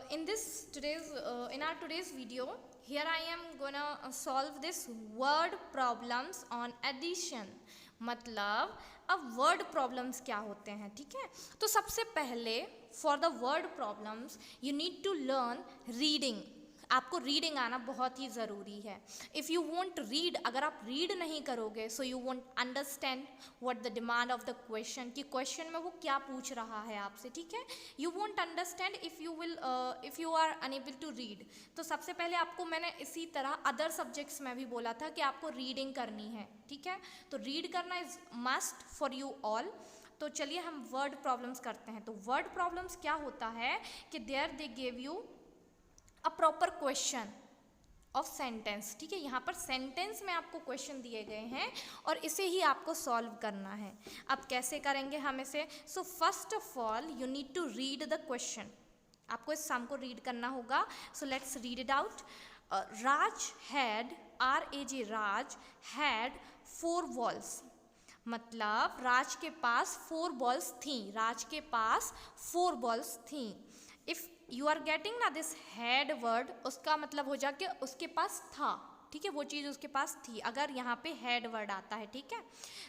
In our today's video, here I am gonna solve this word problems on addition. मतलब अब word problems क्या होते हैं, ठीक है। तो सबसे पहले for the word problems you need to learn reading. आपको रीडिंग आना बहुत ही ज़रूरी है। इफ़ यू वॉन्ट रीड, अगर आप रीड नहीं करोगे so you won't understand what the demand of the question, कि क्वेश्चन में वो क्या पूछ रहा है आपसे, ठीक है। You won't understand if you are unable to read. तो सबसे पहले आपको मैंने इसी तरह अदर सब्जेक्ट्स में भी बोला था कि आपको रीडिंग करनी है, ठीक है। तो रीड करना is must for you all. तो चलिए हम वर्ड प्रॉब्लम्स करते हैं। तो वर्ड प्रॉब्लम्स क्या होता है कि there they give you a proper question of sentence, ठीक है। यहाँ पर सेंटेंस में आपको क्वेश्चन दिए गए हैं और इसे ही आपको सॉल्व करना है। अब कैसे करेंगे हम इसे? So first of all you need to read the question. आपको इस सम को रीड करना होगा। So let's read it out. Raj had, RAJ, Raj had 4 balls. मतलब राज के पास 4 बॉल्स थी। राज के पास 4 बॉल्स थी। इफ़ यू आर गेटिंग ना दिस हैड वर्ड, उसका मतलब हो जा कि उसके पास था, ठीक है, वो चीज़ उसके पास थी, अगर यहाँ पे हैड वर्ड आता है, ठीक है।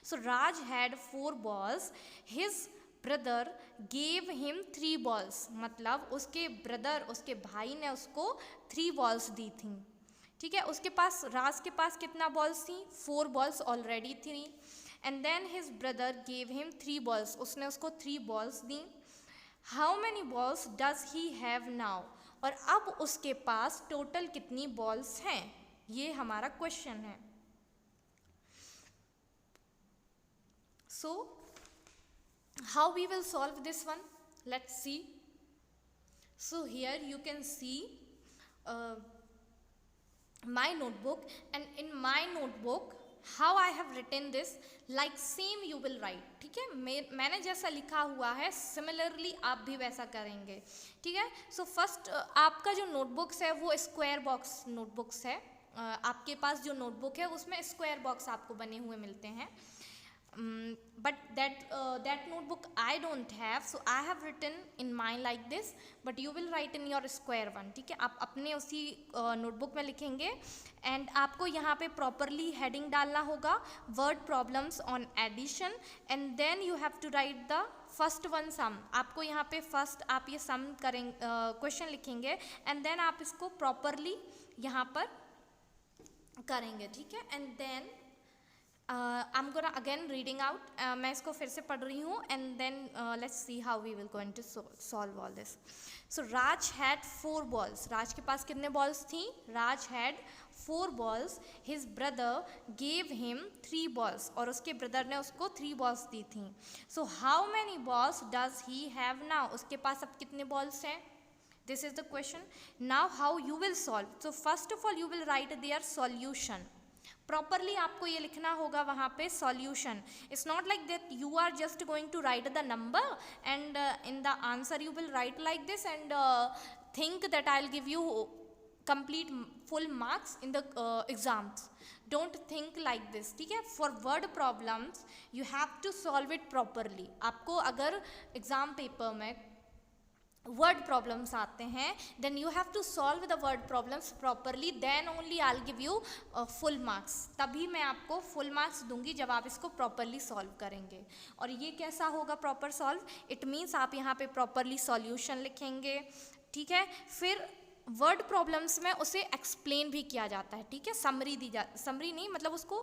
So Raj had 4 balls, his brother gave him 3 balls. मतलब उसके ब्रदर, उसके भाई ने उसको 3 बॉल्स दी थी, ठीक है। उसके पास, राज के पास कितना बॉल्स थी? 4 बॉल्स ऑलरेडी थी। And then his brother gave him 3 balls, उसने उसको 3 बॉल्स दी। How many balls does he have now? और अब उसके पास टोटल कितनी बॉल्स हैं, ये हमारा क्वेश्चन है। So how we will solve this one, let's see. So here you can see my notebook, and in my notebook how I have written this, like same you will write, ठीक है। मैंने जैसा लिखा हुआ है similarly आप भी वैसा करेंगे, ठीक है। सो फर्स्ट आपका जो नोटबुक्स है वो स्क्वायर बॉक्स नोटबुक्स है। आपके पास जो नोटबुक है उसमें स्क्वायर बॉक्स आपको बने हुए मिलते हैं। But that notebook I don't have, so I have written in mine like this, but you will write in your square one, ठीक है। आप अपने उसी नोटबुक में लिखेंगे। एंड आपको यहाँ पे प्रॉपरली हेडिंग डालना होगा, word problems on addition, and then you have to write the first one sum. आपको यहाँ पे फर्स्ट आप ये सम करेंगे, क्वेश्चन लिखेंगे, एंड देन आप इसको प्रॉपरली यहाँ पर करेंगे, ठीक है। And then I am gonna again reading out, मैं इसको फिर से पढ़ रही हूँ, and then let's see how we will going to solve all this. So Raj had 4 balls, Raj के पास कितने बॉल्स थी? Raj had 4 balls, his brother gave him 3 balls, और उसके ब्रदर ने उसको 3 बॉल्स दी थी। So how many balls does he have now? उसके पास अब कितने बॉल्स हैं? This is the question. Now how you will solve? So first of all you will write there solution. Properly आपको ये लिखना होगा वहाँ पे solution. It's not like that you are just going to write the number and in the answer you will write like this and think that I will give you complete full marks in the exams. Don't think like this, ठीक है। For word problems you have to solve it properly. आपको अगर exam paper में word problems आते हैं then you have to solve the word problems properly, then only I will give you full marks. तभी मैं आपको फुल मार्क्स दूंगी जब आप इसको प्रॉपरली सॉल्व करेंगे। और ये कैसा होगा प्रॉपर सॉल्व? इट मीन्स आप यहाँ पे प्रॉपरली सॉल्यूशन लिखेंगे, ठीक है। फिर वर्ड प्रॉब्लम्स में उसे एक्सप्लेन भी किया जाता है, ठीक है। समरी नहीं, मतलब उसको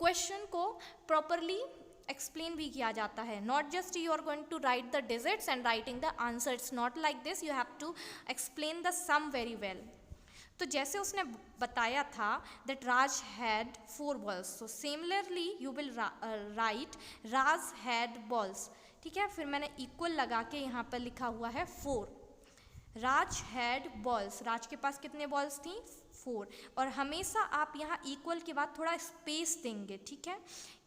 क्वेश्चन को प्रॉपरली एक्सप्लेन भी किया जाता है। Not just you are going to write the digits and writing the answer, it's not like this, you have to explain the sum very well. तो जैसे उसने बताया था that Raj had 4 balls, so similarly you will write Raj had balls, ठीक है। फिर मैंने equal लगा के यहाँ पर लिखा हुआ है 4। राज हैड बॉल्स, राज के पास कितने बॉल्स थी? 4। और हमेशा आप यहाँ इक्वल के बाद थोड़ा स्पेस देंगे, ठीक है।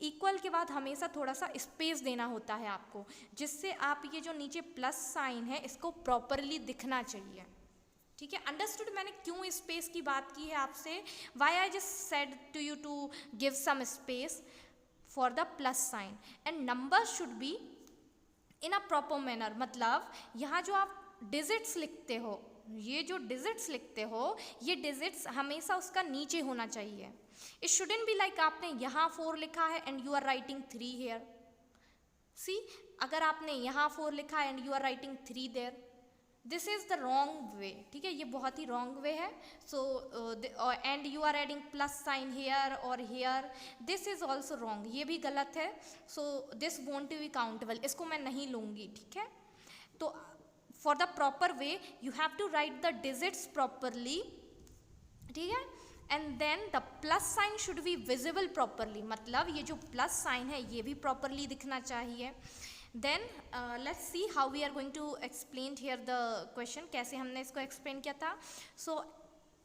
इक्वल के बाद हमेशा थोड़ा सा स्पेस देना होता है आपको, जिससे आप ये जो नीचे प्लस साइन है इसको प्रॉपरली दिखना चाहिए, ठीक है। अंडरस्टूड मैंने क्यों स्पेस की बात की है आपसे? Why I just said to you to give some space for the plus sign, and number should be in a proper manner. मतलब यहाँ जो आप डिजिट्स लिखते हो, ये जो डिजिट्स लिखते हो ये डिजिट्स हमेशा उसका नीचे होना चाहिए. इट शुडंट बी लाइक आपने यहाँ 4 लिखा है and you are writing 3 here. See, अगर आपने यहाँ 4 लिखा है and you are writing 3 there, this is the wrong way. ठीक है, ये बहुत ही रॉन्ग वे है. So and you are adding plus sign here और here, this is also wrong, ये भी गलत है. So this won't be countable, इसको मैं नहीं लूँगी. ठीक है, तो for the proper way you have to write the digits properly. ठीक है, and then the plus sign should be visible properly, मतलब ये जो प्लस साइन है ये भी प्रॉपरली दिखना चाहिए. Then let's see how we are going to explain here the question, कैसे हमने इसको एक्सप्लेन किया था. सो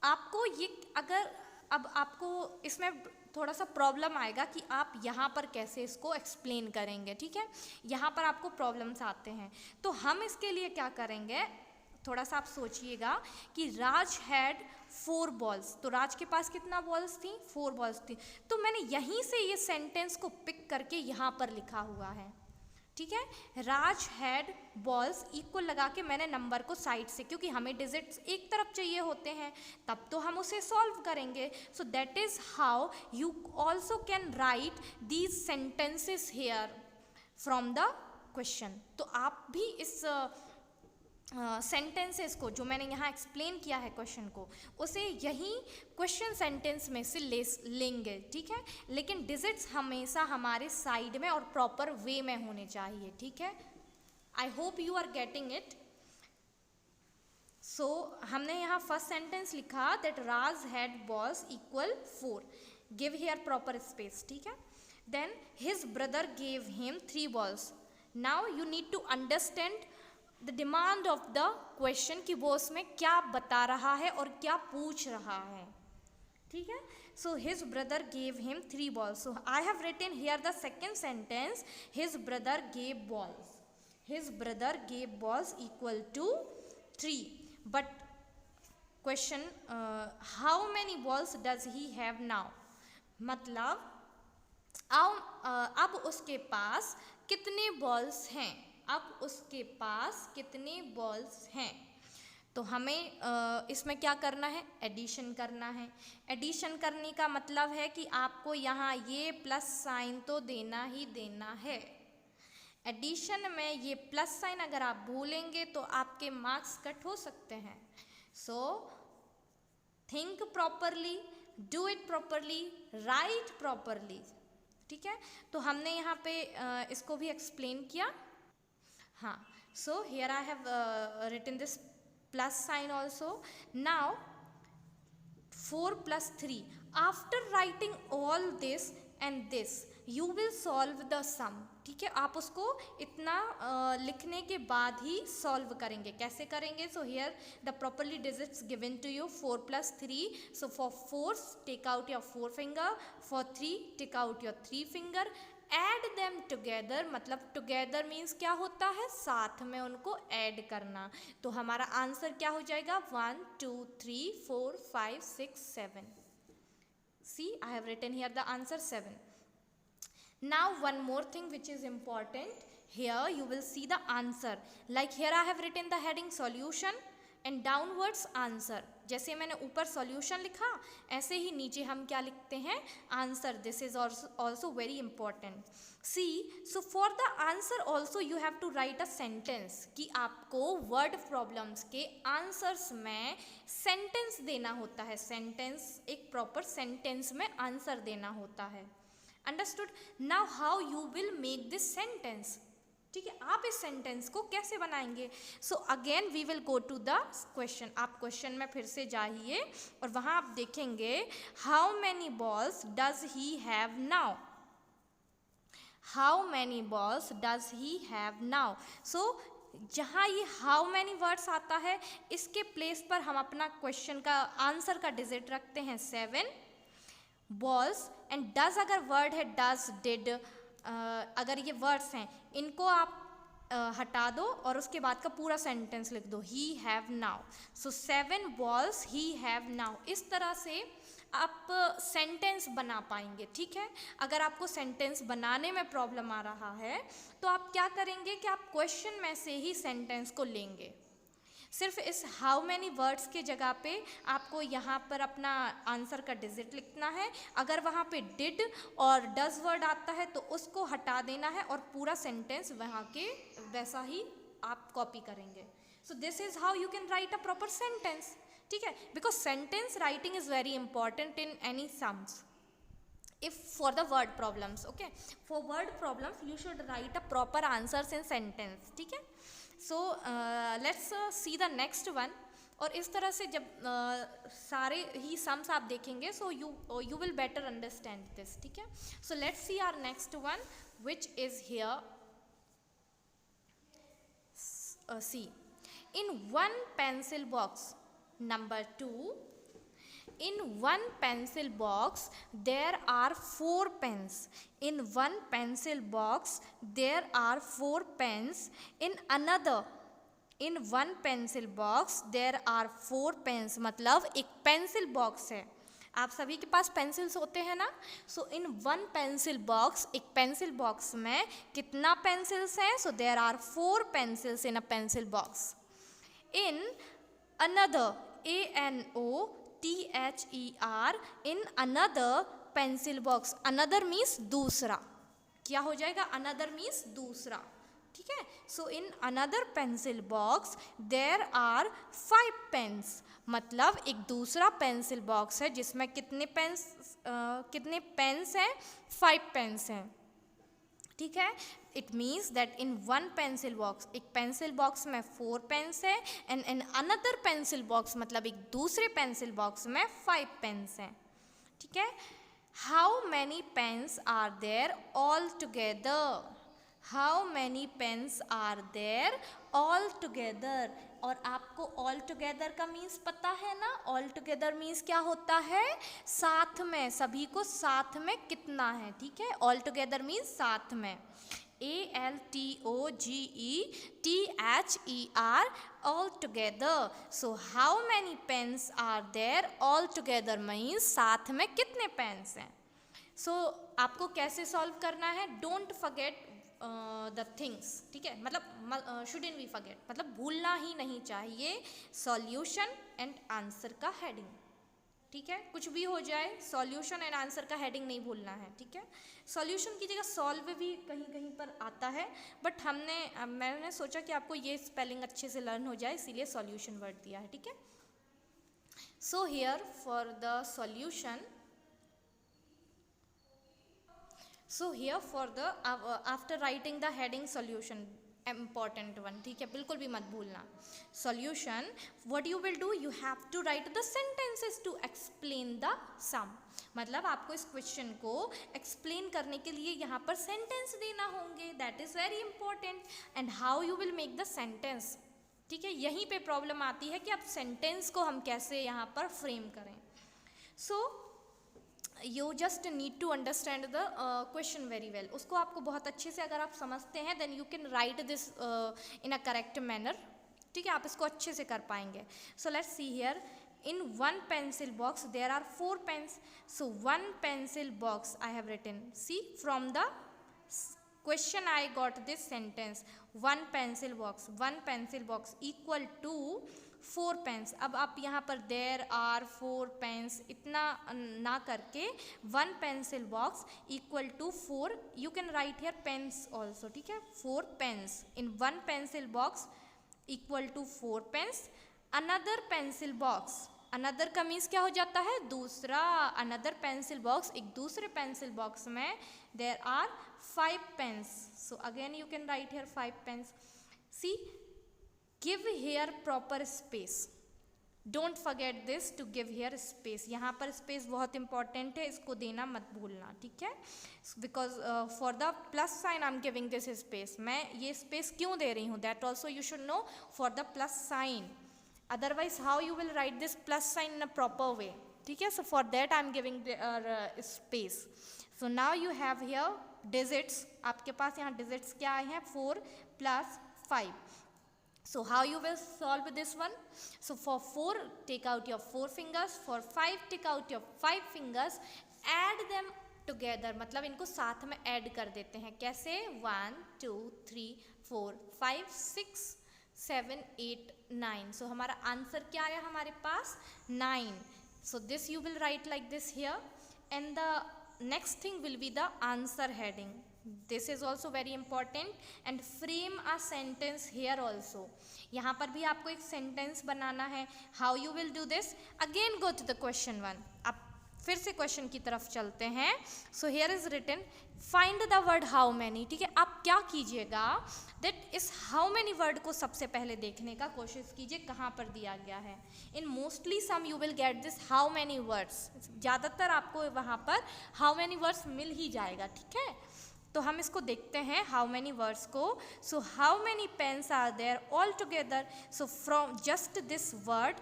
आपको ये अगर अब आपको इसमें थोड़ा सा प्रॉब्लम आएगा कि आप यहाँ पर कैसे इसको एक्सप्लेन करेंगे. ठीक है, यहाँ पर आपको प्रॉब्लम्स आते हैं. तो हम इसके लिए क्या करेंगे, थोड़ा सा आप सोचिएगा कि राज हैड 4 बॉल्स. तो राज के पास कितना बॉल्स थी? 4 बॉल्स थी. तो मैंने यहीं से ये सेंटेंस को पिक करके यहाँ पर लिखा हुआ है. ठीक है, राज हैड बॉल्स इक्वल लगा के मैंने नंबर को साइड से, क्योंकि हमें डिजिट्स एक तरफ चाहिए होते हैं तब तो हम उसे सॉल्व करेंगे. So that is how you also can write these sentences here from the question. तो आप भी इस सेंटेंसेस को जो मैंने यहाँ एक्सप्लेन किया है क्वेश्चन को, उसे यही क्वेश्चन सेंटेंस में से लेंगे. ठीक है, लेकिन डिजिट्स हमेशा हमारे साइड में और प्रॉपर वे में होने चाहिए. ठीक है, I hope you are getting it. So हमने यहाँ फर्स्ट सेंटेंस लिखा that Raj had balls equal 4, give here proper space. ठीक है, then his brother gave him 3 balls. Now you need to understand the demand of the question, कि वो उसमें क्या बता रहा है और क्या पूछ रहा है. ठीक है, so his brother gave him 3 balls. So I have written here the second sentence, his brother gave balls. His brother gave balls equal to 3. But question, how many balls does he have now, मतलब अब उसके पास कितने balls हैं. अब उसके पास कितने balls हैं. तो हमें इसमें क्या करना है, एडिशन करना है. एडिशन करने का मतलब है कि आपको यहाँ ये प्लस साइन तो देना ही देना है. एडिशन में ये प्लस साइन अगर आप भूलेंगे तो आपके मार्क्स कट हो सकते हैं. So think properly, do it properly, right properly. ठीक है, तो हमने यहाँ पे इसको भी एक्सप्लेन किया. हाँ, so here I have written this plus sign also. Now 4 plus 3. After writing all this and this, you will solve the sum. ठीक है, आप उसको इतना लिखने के बाद ही सॉल्व करेंगे. कैसे करेंगे? So here the properly digits given to you 4 plus 3. So for 4 take out your 4 finger, for 3 take out your 3 finger. Add them together, मतलब टुगेदर मीन्स क्या होता है, साथ में उनको ऐड करना. तो हमारा आंसर क्या हो जाएगा, 1 2 3 4 5 6 7. See, I have written here the answer 7. Now one more thing which is important, here you will see the answer. Like here I have written the heading solution and downwards answer. जैसे मैंने ऊपर solution लिखा, ऐसे ही नीचे हम क्या लिखते हैं, answer. This is also very important. See, so for the answer also you have to write a sentence, कि आपको word problems के answers में sentence देना होता है. sentence, एक proper sentence में answer देना होता है. Understood? Now how you will make this sentence? ठीक है, आप इस सेंटेंस को कैसे बनाएंगे. So again we will go to the question. आप क्वेश्चन में फिर से जाइए और वहाँ आप देखेंगे how many balls does he have now. How many balls does he have now. So जहाँ ये हाउ मैनी वर्ड्स आता है, इसके प्लेस पर हम अपना क्वेश्चन का आंसर का डिजिट रखते हैं 7 बॉल्स. एंड डज अगर वर्ड है, डज, डिड, अगर ये वर्ड्स हैं, इनको आप हटा दो और उसके बाद का पूरा सेंटेंस लिख दो, ही have now. So 7 balls he have now. इस तरह से आप सेंटेंस बना पाएंगे. ठीक है, अगर आपको सेंटेंस बनाने में प्रॉब्लम आ रहा है तो आप क्या करेंगे कि आप क्वेश्चन में से ही सेंटेंस को लेंगे. सिर्फ इस हाउ मैनी वर्ड्स के जगह पे आपको यहाँ पर अपना आंसर का डिजिट लिखना है। अगर वहाँ पे डिड और डज वर्ड आता है तो उसको हटा देना है और पूरा सेंटेंस वहाँ के वैसा ही आप कॉपी करेंगे। So this is how you can right a proper sentence, ठीक है, because sentence writing is very important in any sums. If for the word problems, okay, for word problems you should write a proper answers in sentence, ठीक है. So let's see the next one. और इस तरह से जब सारे ही sums आप देखेंगे so you will better understand this, ठीक है. So let's see our next one which is here. See, in one pencil box, number 2, in one pencil box there are 4 pens. In one pencil box there are 4 pens. In one pencil box there are 4 pens. मतलब एक pencil box है, आप सभी के पास pencils होते हैं ना. So in one pencil box, एक पेंसिल बॉक्स में कितना पेंसिल्स हैं? So there are 4 pencils in a pencil box. In another, ANOTHER, in another pencil box. Another means दूसरा. क्या हो जाएगा? Another means दूसरा, ठीक है. So in another pencil box there are 5 pens. मतलब एक दूसरा पेंसिल बॉक्स है जिसमें कितने पेन्स हैं? 5 पेन्स हैं, ठीक है. It means that in one pencil box, एक पेंसिल बॉक्स में 4 पेन्स है and in another pencil box मतलब एक दूसरे पेंसिल बॉक्स में 5 पेन्स हैं, ठीक है. How many pens are there all together? How many pens are there all together? और आपको ऑल टुगेदर का मीन्स पता है ना. ऑल टुगेदर मीन्स क्या होता है? साथ में, सभी को साथ में कितना है, ठीक है. ऑल टुगेदर मीन्स साथ में. ALTOGETHER, all together. So how many pens are there all together means साथ में कितने पेन्स हैं. So आपको कैसे सॉल्व करना है? डोंट फॉरगेट द थिंग्स, ठीक है. मतलब शुडंट बी फॉरगेट, मतलब भूलना ही नहीं चाहिए सॉल्यूशन एंड आंसर का हेडिंग, ठीक है. कुछ भी हो जाए सॉल्यूशन एंड आंसर का हेडिंग नहीं भूलना है, ठीक है. सॉल्यूशन की जगह सॉल्व भी कहीं कहीं पर आता है, बट मैंने सोचा कि आपको ये स्पेलिंग अच्छे से लर्न हो जाए, इसीलिए सॉल्यूशन वर्ड दिया है, ठीक है. So here for the solution, so here for the after writing the heading solution, important one, ठीक है, बिल्कुल भी मत भूलना. solution, what you will do, you have to write the sentences to explain the sum. मतलब आपको इस question को एक्सप्लेन करने के लिए यहाँ पर सेंटेंस देना होंगे. That is very important. And how you will make the sentence, ठीक है. यहीं पे प्रॉब्लम आती है कि आप सेंटेंस को हम कैसे यहाँ पर फ्रेम करें. So you just need to understand the question very well. उसको आपको बहुत अच्छे से अगर आप समझते हैं then you can write this in a correct manner, ठीक है. आप इसको अच्छे से कर पाएंगे. So let's see here. In one pencil box there are 4 pens. So one pencil box I have written. See, from the question I got this sentence. One pencil box equal to 4 pens. अब आप यहाँ पर there are 4 pens इतना ना करके one pencil box equal to 4, you can write here pens also, ठीक है. 4 pens in one pencil box equal to 4 pens. Another pencil box, another का मीन्स क्या हो जाता है? दूसरा. अनदर पेंसिल बॉक्स, एक दूसरे पेंसिल बॉक्स में there are 5 pens. So again you can write here 5 pens. See, give here proper space. Don't forget this to give here space. यहाँ पर स्पेस बहुत इंपॉर्टेंट है, इसको देना मत भूलना, ठीक है. Because for the plus sign I am giving this space. मैं ये स्पेस क्यों दे रही हूँ? That also you should know for the plus sign. Otherwise how you will write this plus sign in a proper way, ठीक है. So for that I am giving the space. So now you have here digits. आपके पास यहाँ digits क्या आए हैं? 4 plus 5. So how you will solve this one? So for 4 take out your 4 fingers. For 5 take out your 5 fingers. Add them together. मतलब इनको साथ में add कर देते हैं. कैसे? 1 2 3 4 5 6 7, 8, 9. सो हमारा आंसर क्या आया हमारे पास 9. So this you will write like this here and the next thing will be the answer heading. This is also very important and frame a sentence here also. यहाँ पर भी आपको एक सेंटेंस बनाना है. How you will do this? Again go to the question 1. अब फिर से क्वेश्चन की तरफ चलते हैं. So here is written find the word how many. ठीक है, आप क्या कीजिएगा दैट इस हाउ मैनी वर्ड को सबसे पहले देखने का कोशिश कीजिए कहाँ पर दिया गया है. In mostly some you will get this how many words. ज़्यादातर आपको वहाँ पर हाउ मैनी वर्ड्स मिल ही जाएगा. ठीक है, तो हम इसको देखते हैं हाउ मैनी वर्ड्स को. So how many pens are there all together. So from just this word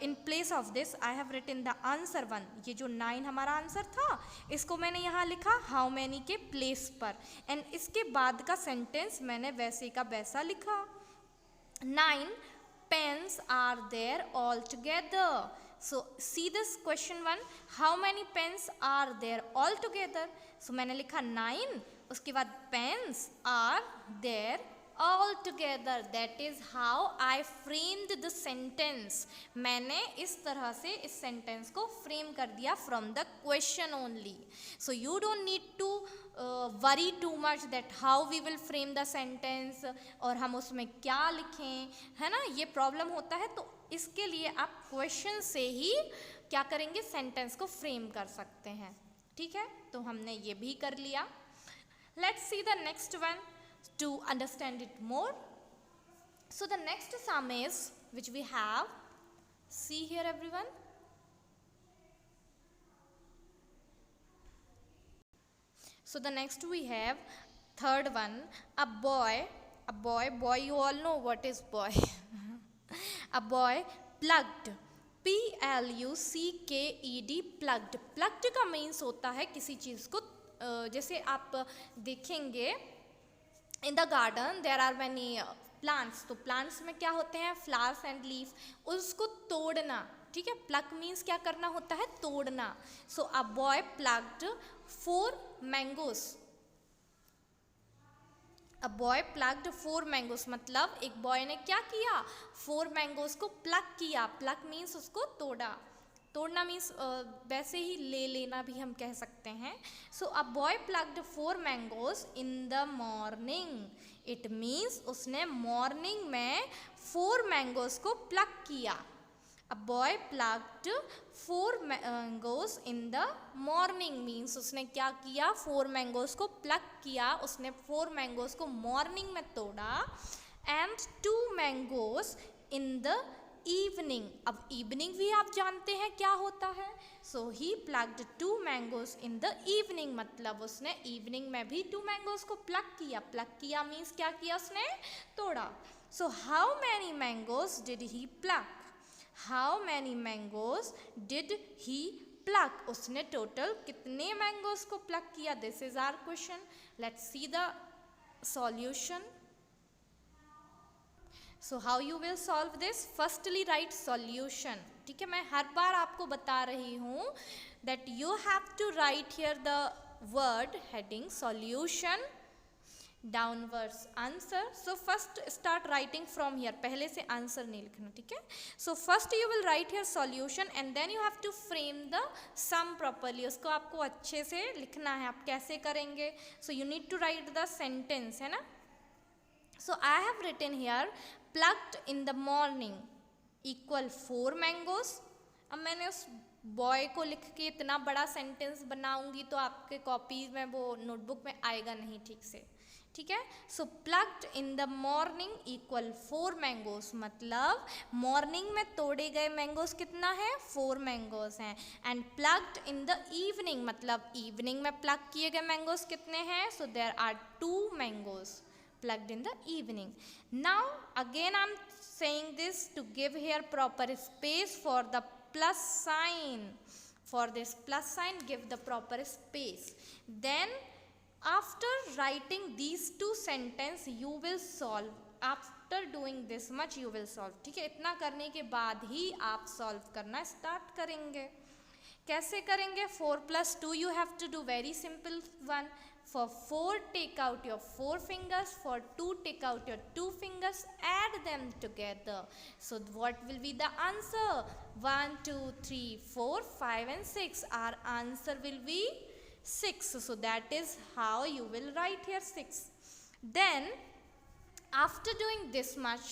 in place of this I have written the answer 1. ये जो 9 हमारा आंसर था इसको मैंने यहाँ लिखा हाउ मैनी के प्लेस पर एंड इसके बाद का सेंटेंस मैंने वैसे का वैसा लिखा. 9 pens are there all together. So see this question 1 how many pens are there all together. सो मैंने लिखा 9 उसके बाद pens are there all together. That is how I framed the sentence. मैंने इस तरह से इस सेंटेंस को फ्रेम कर दिया from the question only. So you don't need to worry too much that how we will frame the sentence और हम उसमें क्या लिखें, है ना. ये प्रॉब्लम होता है, तो इसके लिए आप क्वेश्चन से ही क्या करेंगे सेंटेंस को फ्रेम कर सकते हैं. ठीक है, तो हमने ये भी कर लिया. Let's see the next one to understand it more. So the next sum is which we have, see here everyone. So the next we have third one, a boy, you all know what is boy. A boy plugged, P-L-U-C-K-E-D, plugged. Plugged का means होता है किसी चीज़ को जैसे आप देखेंगे in the garden there are many plants. तो प्लांट्स में क्या होते हैं फ्लावर्स एंड लीव्स, उसको तोड़ना. ठीक है, प्लग मीन्स क्या करना होता है तोड़ना. So a boy plugged 4 mangoes. A boy plugged 4 mangoes मतलब एक बॉय ने क्या किया 4 मैंगोस को प्लग किया. प्लग मीन्स उसको तोड़ा. तोड़ना मीन्स वैसे ही ले लेना भी हम कह सकते हैं. So a boy plugged 4 mangoes in the morning. It means उसने मॉर्निंग में 4 मैंगोज को प्लग किया. A boy plugged 4 mangoes in the morning means उसने क्या किया 4 मैंगोज को प्लग किया. उसने 4 मैंगोज को मॉर्निंग में तोड़ा. And 2 mangoes in the evening. अब इवनिंग भी आप जानते हैं क्या होता है. So he plugged 2 mangoes in the evening मतलब उसने इवनिंग में भी 2 मैंगोज को प्लग किया. प्लग किया मीन्स क्या किया उसने तोड़ा. So how many mangoes did he plug. How many mangoes did he plug. उसने टोटल कितने मैंगोज को प्लग किया. This is our question. Let's see the solution. So how you will solve this? Firstly write solution. ठीक है, मैं हर बार आपको बता रही हूँ that you have to write here the word heading solution downwards answer. So first start writing from here. पहले से answer नहीं लिखना. ठीक है, so first you will write here solution and then you have to frame the sum properly. उसको आपको अच्छे से लिखना है. आप कैसे करेंगे? So you need to write the sentence, है ना. So I have written here plucked in the morning equal 4 mangoes. अब मैंने उस बॉय को लिख के इतना बड़ा सेंटेंस बनाऊंगी तो आपके कॉपी में वो नोटबुक में आएगा नहीं ठीक से. ठीक है, so plugged in the morning equal 4 mangoes मतलब मॉर्निंग में तोड़े गए मैंगोस कितना है 4 मैंगोस हैं. And plugged in the evening मतलब इवनिंग में प्लग किए गए मैंगोस कितने हैं. So there are 2 mangoes plugged in the evening. Now again I'm saying this to give here proper space for the plus sign. For this plus sign give the proper space. Then after writing these 2 sentences you will solve. After doing this much you will solve. ठीक है, इतना करने के बाद ही आप solve करना start करेंगे. कैसे करेंगे? 4 + 2 you have to do very simple one. For 4 take out your 4 fingers, for 2 take out your 2 fingers, add them together. So what will be the answer? 1 2 3 4 5 and 6. Our answer will be 6. So that is how you will write here 6. Then after doing this much,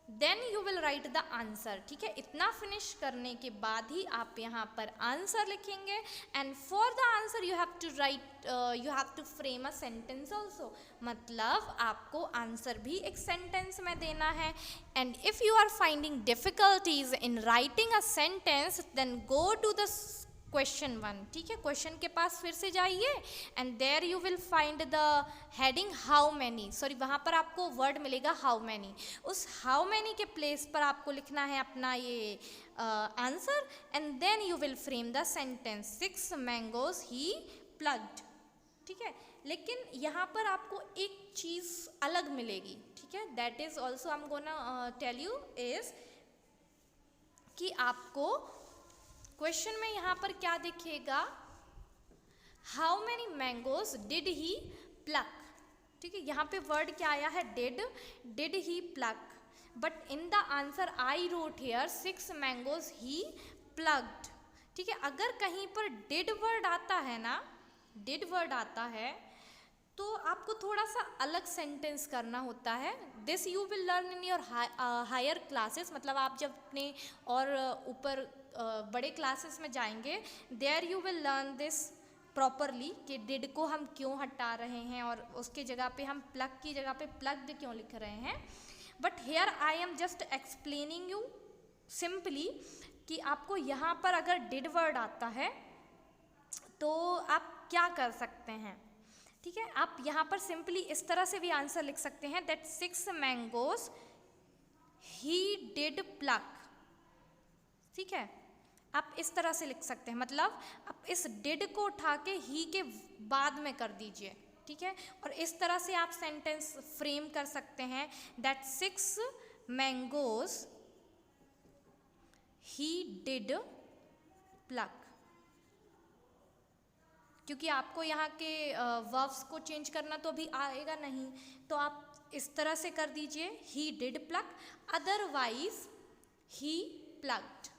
then you will write the answer. ठीक है, इतना finish करने के बाद ही आप यहाँ पर answer लिखेंगे. And for the answer you have to write, you have to frame a sentence also. मतलब आपको आंसर भी एक सेंटेंस में देना है. And if you are finding difficulties in writing a sentence, then go to the question 1. ठीक है, question के पास फिर से जाइए and there you will find the heading how many. Sorry, वहाँ पर आपको वर्ड मिलेगा हाउ मैनी. उस हाउ मैनी के प्लेस पर आपको लिखना है अपना ये answer. And then you will frame the sentence 6 mangoes he plugged. ठीक है, लेकिन यहाँ पर आपको एक चीज़ अलग मिलेगी. ठीक है, that is also I am gonna tell you is कि आपको क्वेश्चन में यहाँ पर क्या दिखेगा? How many mangoes did he pluck. ठीक है, यहाँ पे वर्ड क्या आया है? Did he pluck. But in the answer I wrote here 6 mangoes he plugged. ठीक है, अगर कहीं पर डिड वर्ड आता है ना, डिड वर्ड आता है, तो आपको थोड़ा सा अलग सेंटेंस करना होता है. This you will learn in your higher classes. मतलब आप जब अपने और ऊपर बड़े क्लासेस में जाएंगे, there you will learn this properly कि डिड को हम क्यों हटा रहे हैं और उसके जगह पे हम प्लग की जगह पे प्लग्ड क्यों लिख रहे हैं. But here I am just explaining you simply कि आपको यहाँ पर अगर डिड वर्ड आता है तो आप क्या कर सकते हैं. ठीक है, आप यहाँ पर सिंपली इस तरह से भी आंसर लिख सकते हैं that 6 mangoes he did pluck. ठीक है, आप इस तरह से लिख सकते हैं. मतलब आप इस डिड को उठा के ही के बाद में कर दीजिए. ठीक है, और इस तरह से आप सेंटेंस फ्रेम कर सकते हैं that 6 mangoes he did pluck. क्योंकि आपको यहाँ के वर्ब्स को चेंज करना तो अभी आएगा नहीं, तो आप इस तरह से कर दीजिए he did pluck, otherwise he plugged.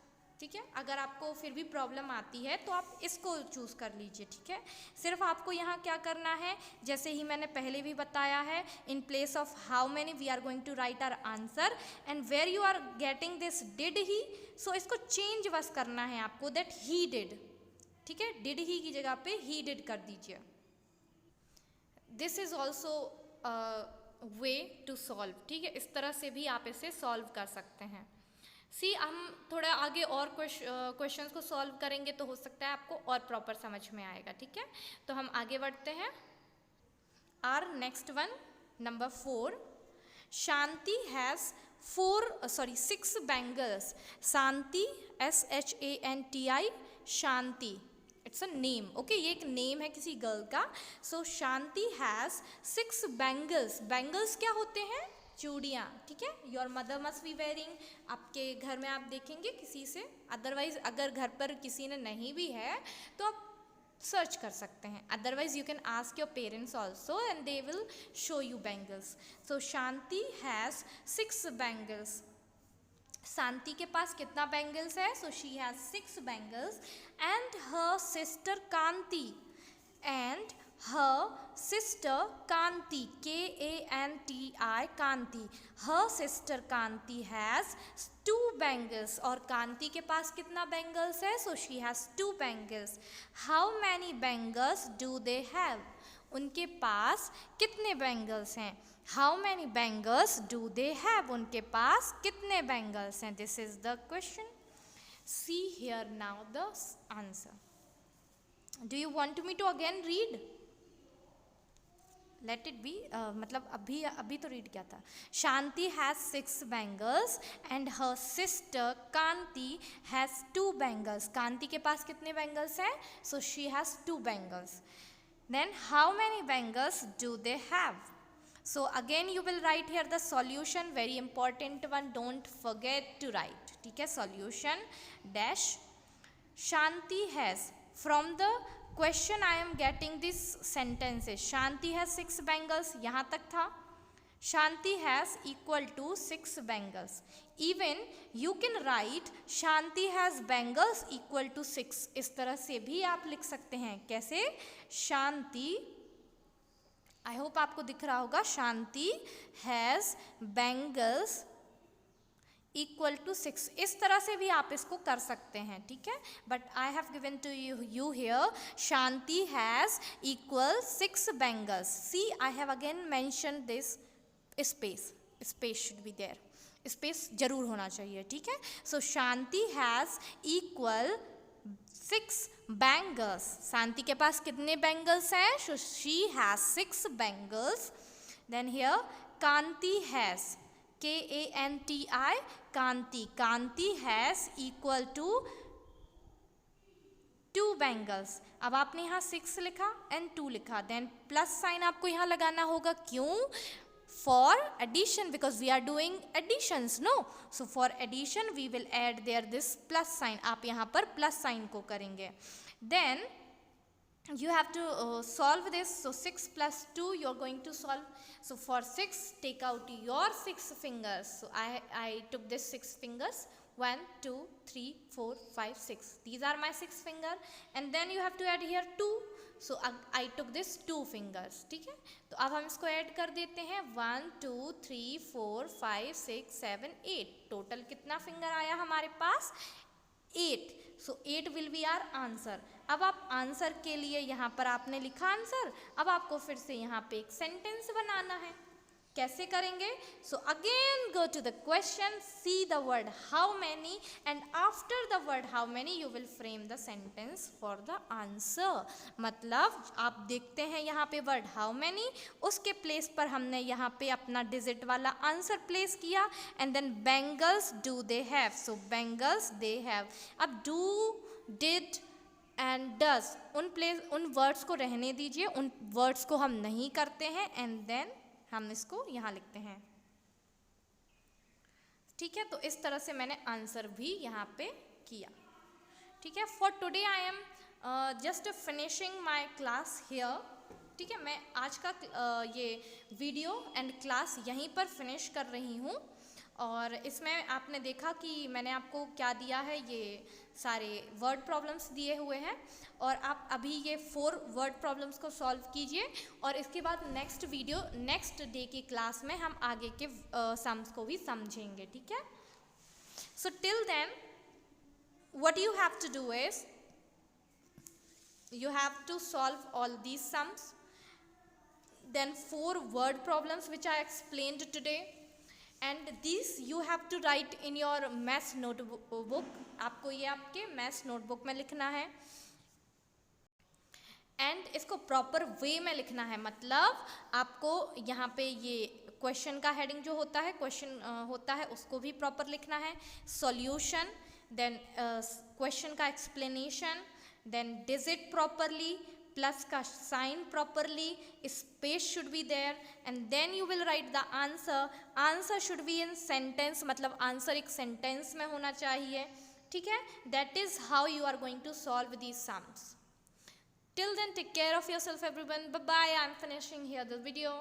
ठीक है, अगर आपको फिर भी प्रॉब्लम आती है तो आप इसको चूज़ कर लीजिए. ठीक है, सिर्फ आपको यहाँ क्या करना है, जैसे ही मैंने पहले भी बताया है, in place of how many we are going to write our answer. And where you are getting this did he, so इसको चेंज बस करना है आपको दैट ही डिड. ठीक है, डिड ही की जगह पे ही डिड कर दीजिए. This is also way to solve. ठीक है, इस तरह से भी आप इसे सॉल्व कर सकते हैं. सी, हम थोड़ा आगे और क्वेश्चंस को सॉल्व करेंगे तो हो सकता है आपको और प्रॉपर समझ में आएगा. ठीक है, तो हम आगे बढ़ते हैं. Our next one, number 4. Shanti has 6 bangles. Shanti, SHANTI, Shanti, it's a name. Okay, ये एक नेम है किसी गर्ल का. So Shanti has 6 bangles. Bangles क्या होते हैं? चूड़ियाँ. ठीक है, your mother must be wearing. आपके घर में आप देखेंगे किसी से, अदरवाइज अगर घर पर किसी ने नहीं भी है तो आप सर्च कर सकते हैं. Otherwise you can ask your parents also and they will show you bangles. So Shanti has 6 bangles. Shanti के पास कितना बैंगल्स है? So she has 6 bangles. And her sister Kanti, and her sister Kanti, KANTI, Kanti, her sister Kanti has 2 bangles. और कांति के पास कितना bangles है? So she has 2 bangles. How many bangles do they have? उनके पास कितने बैंगल्स हैं? How many bangles do they have? उनके पास कितने बैंगल्स हैं? This is the question. See here now the answer. Do you want me to again read? Let it be. मतलब अभी तो read किया था. Shanti has 6 bangles and her sister Kanti has 2 bangles. Kanti के पास कितने बैंगल्स हैं? So she has 2 bangles. Then how many bangles do they have? So again you will write here the solution, very important one, don't forget to write. ठीक है, solution dash Shanti has, from the question I am getting this sentences, Shanti has 6 bangles, यहाँ तक था. Shanti has equal to 6 bangles. Even you can write Shanti has bangles equal to 6. इस तरह से भी आप लिख सकते हैं. कैसे? Shanti, I hope आपको दिख रहा होगा, Shanti has bangles equal to 6. इस तरह से भी आप इसको कर सकते हैं. ठीक है, but I have given to you here Shanti has equal 6 bangles. See, I have again mention this space. Space should be there. Space जरूर होना चाहिए. ठीक है, so Shanti has equal 6 bangles. Shanti के पास कितने बैंगल्स हैं? So she has 6 bangles. Then here Kanti has, Kanti, Kanti. Kanti has equal to 2 bangles. अब आपने यहाँ 6 लिखा and 2 लिखा, then प्लस साइन आपको यहाँ लगाना होगा. क्यों? For addition, because we are doing additions, no? So for addition we will add there this plus sign. आप यहाँ पर प्लस साइन को करेंगे. Then you have to solve this. So 6 plus 2 you are going to solve. So for 6, take out your 6 fingers. So I took this 6 fingers. 1, 2, 3, 4, 5, 6. These are my 6 fingers. And then you have to add here 2. So I took this 2 fingers. ठीक है, तो अब हम इसको add कर देते हैं. 1, 2, 3, 4, 5, 6, 7, 8. Total कितना फिंगर आया हमारे पास? 8. सो 8 विल बी आर आंसर. अब आप आंसर के लिए यहाँ पर आपने लिखा आंसर. अब आपको फिर से यहाँ पे एक सेंटेंस बनाना है. कैसे करेंगे? So again go to the question, see the word how many, and after the word how many you will frame the sentence for the answer. मतलब आप देखते हैं यहाँ पे वर्ड हाउ मैनी, उसके प्लेस पर हमने यहाँ पे अपना डिजिट वाला आंसर प्लेस किया. And then bangles do they have. So bangles they have. अब डू, डिड एंड डज, उन वर्ड्स को रहने दीजिए, उन वर्ड्स को हम नहीं करते हैं. एंड देन हम इसको यहाँ लिखते हैं. ठीक है, तो इस तरह से मैंने आंसर भी यहाँ पे किया. ठीक है, for today I am just finishing my class here. ठीक है, मैं आज का ये वीडियो एंड क्लास यहीं पर फिनिश कर रही हूँ. और इसमें आपने देखा कि मैंने आपको क्या दिया है, ये सारे वर्ड प्रॉब्लम्स दिए हुए हैं. और आप अभी ये 4 वर्ड प्रॉब्लम्स को सॉल्व कीजिए. और इसके बाद नेक्स्ट वीडियो, नेक्स्ट डे की क्लास में हम आगे के सम्स को भी समझेंगे. ठीक है, so till then what you have to do is you have to solve all these sums, then 4 word problems which I explained today, and these you have to write in your maths notebook. आपको ये आपके maths notebook में लिखना है. And इसको proper way में लिखना है. मतलब आपको यहाँ पे ये क्वेश्चन का हेडिंग जो होता है, क्वेश्चन होता है, उसको भी प्रॉपर लिखना है. सॉल्यूशन, देन क्वेश्चन का explanation, then digit properly, plus का sign properly, space should be there, and then you will write the answer. Answer should be in sentence, मतलब आंसर एक सेंटेंस में होना चाहिए. ठीक है, that is how you are going to solve these sums. Till then, take care of yourself everyone. Bye bye. I'm finishing here the video.